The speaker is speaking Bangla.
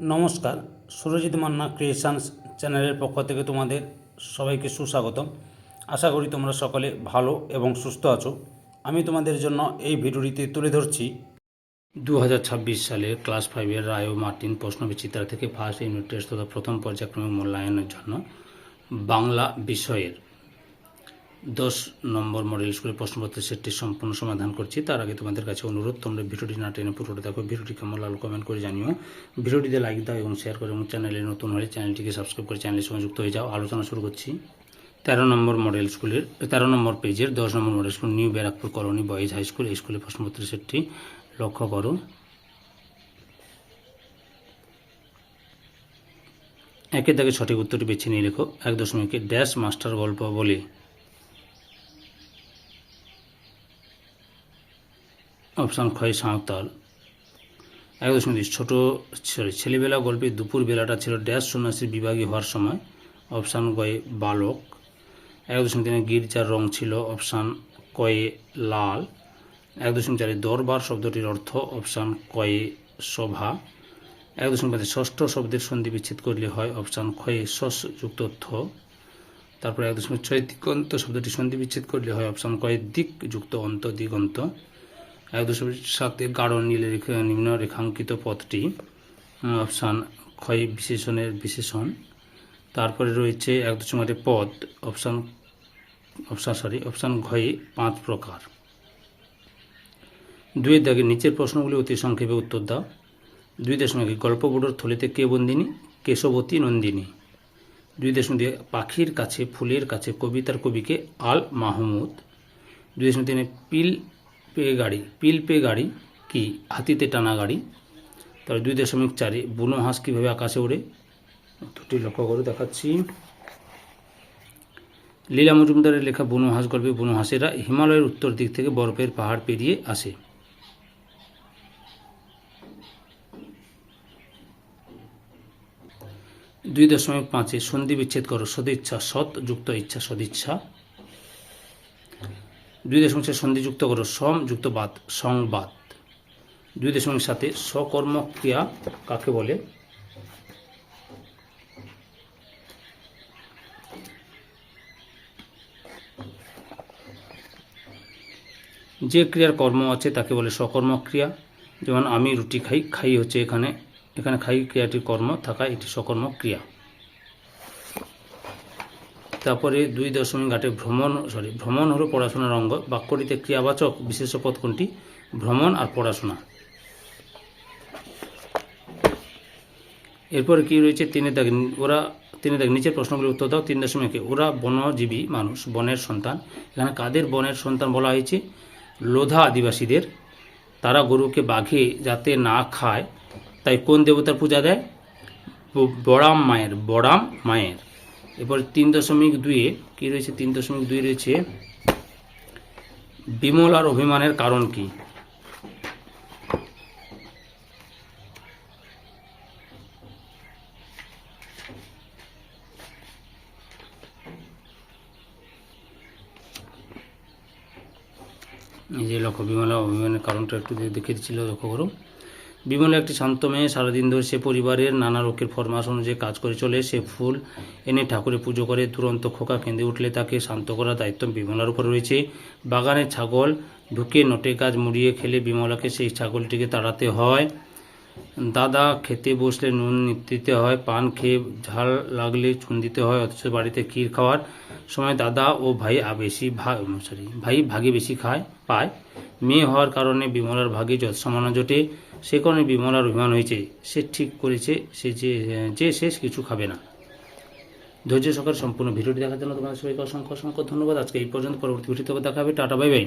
নমস্কার, সুরজিৎ মান্না ক্রিয়েশনস চ্যানেলের পক্ষ থেকে তোমাদের সবাইকে সুস্বাগতম। আশা করি তোমরা সকলে ভালো এবং সুস্থ আছো। আমি তোমাদের জন্য এই ভিডিওটিতে তুলে ধরছি 2026 সালের ক্লাস 5-এর রায় ও মার্টিন প্রশ্নবিচিত্রা থেকে ফার্স্ট ইউনিট টেস্ট তথা প্রথম পর্যায়ক্রমিক মূল্যায়নের জন্য বাংলা বিষয়ের 10 নম্বর মডেল স্কুলের প্রশ্নপত্রের সেটটি সম্পূর্ণ সমাধান করছি। তার আগে তোমাদের কাছে অনুরোধ, তোমরা ভিডিওটি না টেনে পুরোটা দেখো। ভিডিওটি কেমন লাগলো কমেন্ট করে জানিও। ভিডিওটিতে লাইক দাও এবং শেয়ার করো এবং চ্যানেলে নতুন হলে চ্যানেলটিকে সাবস্ক্রাইব করে চ্যানেলের সঙ্গে যুক্ত হয়ে যাও। আলোচনা শুরু করছি 13 নম্বর মডেল স্কুলের 13 নম্বর পেজের 10 নম্বর model school new Barrackpore colony boys high school. এই স্কুলের প্রশ্নপত্রের সেটটি লক্ষ্য করো। একের দাগে সঠিক উত্তরটি বেছে নিয়ে লেখো। 1.1 ড্যাশ মাস্টার গল্প বলে। অপশান ক্ষয় সাঁওতাল। 1.2 ছেলেবেলা গল্পে দুপুর বেলাটা ছিল ড্যাশ সন্ন্যাসীর বিভাগী হওয়ার সময়। অপশান গয়ে বালক। 1.3 গির্জার রং ছিল। অপশান কয়ে লাল। 1.4 দরবার শব্দটির অর্থ। অপশান কয়ে সভা। 1.5 ষষ্ঠ শব্দের সন্ধি বিচ্ছেদ করলে হয়। অপশান ক্ষয়ে শস যুক্ত থ। তারপরে 1.6 দিগন্ত শব্দটি সন্ধি বিচ্ছেদ করলে হয়। অপশান কয়ে দিক যুক্ত অন্ত দিগন্ত। 1.7 গাঢ় নীল নিম্ন রেখাঙ্কিত পথটি। অপশান ক্ষয় বিশেষণের বিশেষণ। তারপরে রয়েছে 1.8 পদ। অপশান ঘয়ে 5 প্রকার। 2 দাগে নিচের প্রশ্নগুলি অতি সংক্ষেপে উত্তর দাও। 2.1 গল্পগুলোর থলিতে কে বন্দিনী? কেশবতী নন্দিনী। 2.2 পাখির কাছে ফুলের কাছে কবিতার কবিকে আল মাহমুদ। 2.3 পিল পে গাড়ি কি? হাতিতে টানা গাড়ি। তাহলে 2.4 বুনো হাঁস কীভাবে আকাশে ওড়ে? দুটি লক্ষ্য করে দেখাচ্ছি। লীলা মজুমদারের লেখা বুনো হাঁস গল্পে বুনো হাঁসেরা হিমালয়ের উত্তর দিক থেকে বরফের পাহাড় পেরিয়ে আসে। 2.5 সন্ধি বিচ্ছেদ করো। সদিচ্ছা সৎ যুক্ত ইচ্ছা সদিচ্ছা। 2.6 সন্ধি যুক্ত করো। সম যুক্ত বাদ সংবাদ। 2.7 সকর্ম ক্রিয়া কাকে বলে? যে ক্রিয়ার কর্ম আছে তাকে বলে সকর্ম ক্রিয়া। যেমন আমি রুটি খাই, খাই হচ্ছে এখানে খাই ক্রিয়াটির কর্ম থাকা, এটি সকর্ম ক্রিয়া। তারপরে 2.8 ভ্রমণ হলো পড়াশোনার অঙ্গ। বাক্যটিতে ক্রিয়াবাচক বিশেষ্য পদ কোনটি? ভ্রমণ আর পড়াশোনা। এরপরে কি রয়েছে? 3 দাগ নিচের প্রশ্নগুলি উত্তর দাও। 3.1 ওরা বনজীবী মানুষ, বনের সন্তান। এখানে কাদের বনের সন্তান বলা হয়েছে? লোধা আদিবাসীদের। তারা গরুকে বাঘে যাতে না খায় তাই কোন দেবতার পূজা দেয়? বড়াম মায়ের। এরপর 3.2 কি রয়েছে? 3.2 রয়েছে বিমলার অভিমানের কারণ কি? এই যে লক্ষ্য, বিমলা অভিমানের কারণটা একটু দেখে দিচ্ছিল, লক্ষ্য করো। বিমলা একটি শান্ত মেয়ে। সারাদিন ধরে সে পরিবারের নানা রোগের ফরমাস অনুযায়ী কাজ করে চলে। সে ফুল এনে ঠাকুরের পুজো করে। দুরন্ত খোকা কেঁদে উঠলে তাকে শান্ত করার দায়িত্ব বিমলার উপর রয়েছে। বাগানে ছাগল ঢুকে নটে গাছ মুড়িয়ে খেলে বিমলাকে সেই ছাগলটিকে তাড়াতে হয়। দাদা খেতে বসলে নুন দিতে হয়, পান খেয়ে ঝাল লাগলে চুন দিতে হয়। অথচ বাড়িতে ক্ষীর খাওয়ার সময় দাদা ও ভাই ভাগে বেশি পায়। মেয়ে হওয়ার কারণে বিমলার ভাগে যৎসামান্য জোটে। সে কারণে বিমলার অভিমান হয়েছে। সে ঠিক করেছে সে কিছু খাবে না। ধৈর্য সহকারে সম্পূর্ণ ভিডিওটি দেখার জন্য তোমাদের সবাইকে অসংখ্য ধন্যবাদ। আজকে এই পর্যন্ত। পরবর্তী ভিডিওতে দেখা হবে। Tata, bye bye.